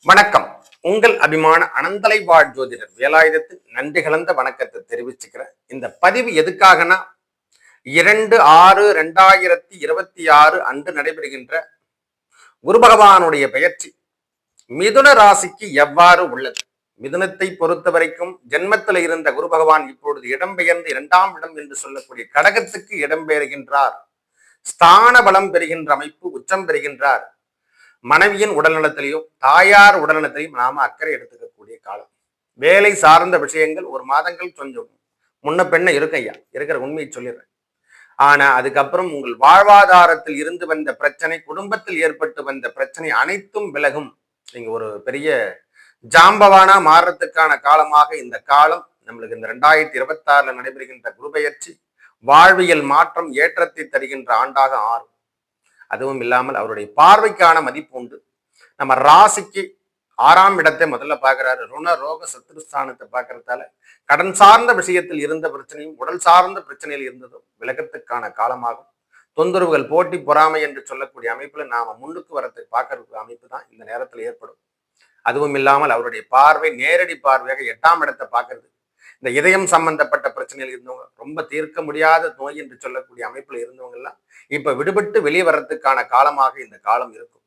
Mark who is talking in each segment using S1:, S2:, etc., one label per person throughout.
S1: வணக்கம். உங்கள் அபிமான அனந்தலை வாழ் ஜோதிடர் வேலாயுதத்தின் நன்றி கலந்த வணக்கத்தை தெரிவிச்சுக்கிறேன். இந்த பதிவு எதுக்காகனா 2/6/2026 அன்று நடைபெறுகின்ற குரு பகவானுடைய பெயர்ச்சி மிதுன ராசிக்கு எவ்வாறு உள்ளது. மிதுனத்தை பொறுத்த வரைக்கும் ஜென்மத்தில் இருந்த குரு பகவான் இப்பொழுது இடம்பெயர்ந்து 2ஆம் இடம் என்று சொல்லக்கூடிய கடகத்துக்கு இடம்பெயர்கின்றார். ஸ்தான பலம் பெறுகின்ற அமைப்பு, உச்சம் பெறுகின்றார். மனைவியின் உடல்நலத்திலையும் தாயார் உடல்நலத்திலையும் நாம அக்கறை எடுத்துக்கக்கூடிய காலம். வேலை சார்ந்த விஷயங்கள் ஒரு மாதங்கள் கொஞ்சம் முன்ன பெண்ண இருக்கையா இருக்கிற உண்மையை சொல்லிடுறேன். ஆனா அதுக்கப்புறம் உங்கள் வாழ்வாதாரத்தில் இருந்து வந்த பிரச்சனை, குடும்பத்தில் ஏற்பட்டு வந்த பிரச்சனை அனைத்தும் விலகும். நீங்க ஒரு பெரிய ஜாம்பவானா மாறுறதுக்கான காலமாக இந்த காலம் நம்மளுக்கு இந்த 2026 நடைபெறுகின்ற குருபெயர்ச்சி வாழ்வியல் மாற்றம் ஏற்றத்தை தருகின்ற ஆண்டாக ஆறும். அதுவும் இல்லாமல் அவருடைய பார்வைக்கான மதிப்பு உண்டு. நம்ம ராசிக்கு 6ஆம் இடத்தை முதல்ல பார்க்கிறாரு. ருண ரோக சத்ருஸ்தானத்தை பார்க்கறதால கடன் சார்ந்த விஷயத்தில் இருந்த பிரச்சனையும் உடல் சார்ந்த பிரச்சனையில் இருந்ததும் விலகத்துக்கான காலமாகும். தொந்தரவுகள், போட்டி, பொறாமை என்று சொல்லக்கூடிய அமைப்புல நாம முன்னுக்கு வரத்துக்கு பார்க்கறதுக்கு அமைப்பு தான் இந்த நேரத்தில் ஏற்படும். அதுவும் இல்லாமல் அவருடைய பார்வை நேரடி பார்வையாக 8ஆம் இடத்தை பார்க்கறது. இந்த இதயம் சம்பந்தப்பட்ட பிரச்சனையில் இருந்தவங்க, ரொம்ப தீர்க்க முடியாத நோய் என்று சொல்லக்கூடிய அமைப்புல இருந்தவங்க எல்லாம் இப்ப விடுபட்டு வெளியே வர்றதுக்கான காலமாக இந்த காலம் இருக்கும்.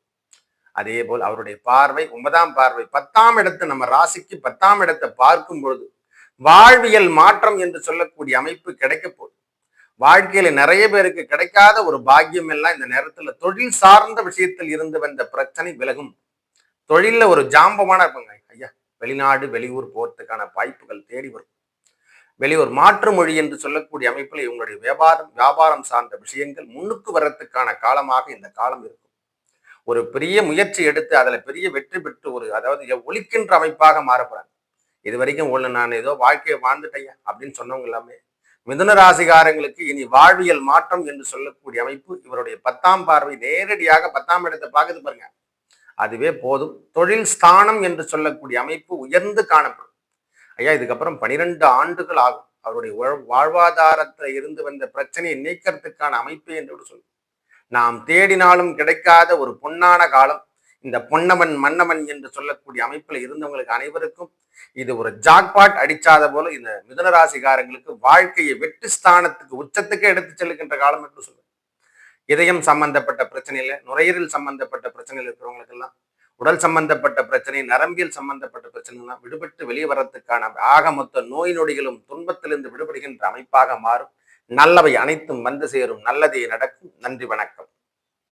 S1: அதே போல் அவருடைய பார்வை 9ஆம் பார்வை 10ஆம் இடத்தை, நம்ம ராசிக்கு 10ஆம் இடத்தை பார்க்கும் பொழுது வாழ்வியல் மாற்றம் என்று சொல்லக்கூடிய அமைப்பு கிடைக்க போகுது. வாழ்க்கையில நிறைய பேருக்கு கிடைக்காத ஒரு பாக்கியம் எல்லாம் இந்த நேரத்துல தொழில் சார்ந்த விஷயத்தில் இருந்து வந்த பிரச்சனை விலகும். தொழில்ல ஒரு ஜாம்பமான இருப்பாங்க ஐயா, வெளிநாடு வெளியூர் போறதுக்கான வாய்ப்புகள் தேடி வரும். வெளியூர் மாற்று மொழி என்று சொல்லக்கூடிய அமைப்பில் இவங்களுடைய வியாபாரம் சார்ந்த விஷயங்கள் முன்னுக்கு வர்றதுக்கான காலமாக இந்த காலம் இருக்கும். ஒரு பெரிய முயற்சி எடுத்து அதுல பெரிய வெற்றி பெற்று அதாவது ஒழிக்கின்ற அமைப்பாக மாறப்படுறாங்க. இது வரைக்கும் நான் ஏதோ வாழ்க்கையை வாழ்ந்துட்டையா அப்படின்னு சொன்னவங்க எல்லாமே மிதுன ராசிகாரங்களுக்கு இனி வாழ்வியல் மாற்றம் என்று சொல்லக்கூடிய அமைப்பு இவருடைய 10ஆம் பார்வை நேரடியாக 10ஆம் இடத்தை பார்க்குது பாருங்க. அதுவே போதும். தொழில் ஸ்தானம் என்று சொல்லக்கூடிய அமைப்பு உயர்ந்து காணப்படும். ஐயா, இதுக்கப்புறம் 12 ஆண்டுகள் ஆகும் அவருடைய வாழ்வாதாரத்தில் இருந்து வந்த பிரச்சனையை நீக்கிறதுக்கான அமைப்பு என்று சொல்லும். நாம் தேடினாலும் கிடைக்காத ஒரு பொன்னான காலம். இந்த பொன்னவன் மன்னவன் என்று சொல்லக்கூடிய அமைப்புல இருந்தவங்களுக்கு அனைவருக்கும் இது ஒரு ஜாக்பாட் அடிச்சாத போல இந்த மிதுனராசிகாரங்களுக்கு வாழ்க்கையை வெற்றி ஸ்தானத்துக்கு உச்சத்துக்கு எடுத்து செல்லுகின்ற காலம் என்று சொல்லுவோம். இதயம் சம்பந்தப்பட்ட பிரச்சனையில, நுரையீரல் சம்பந்தப்பட்ட பிரச்சனையில் இருக்கிறவங்களுக்கு எல்லாம், உடல் சம்பந்தப்பட்ட பிரச்சனை, நரம்பியல் சம்பந்தப்பட்ட பிரச்சனை விடுபட்டு வெளியே வர்றதுக்கான ஆக மொத்த நோய் நொடிகளும் துன்பத்திலிருந்து விடுபடுகின்ற அமைப்பாக மாறும். நல்லவை அனைத்தும் வந்து சேரும். நல்லதே நடக்கும். நன்றி, வணக்கம்.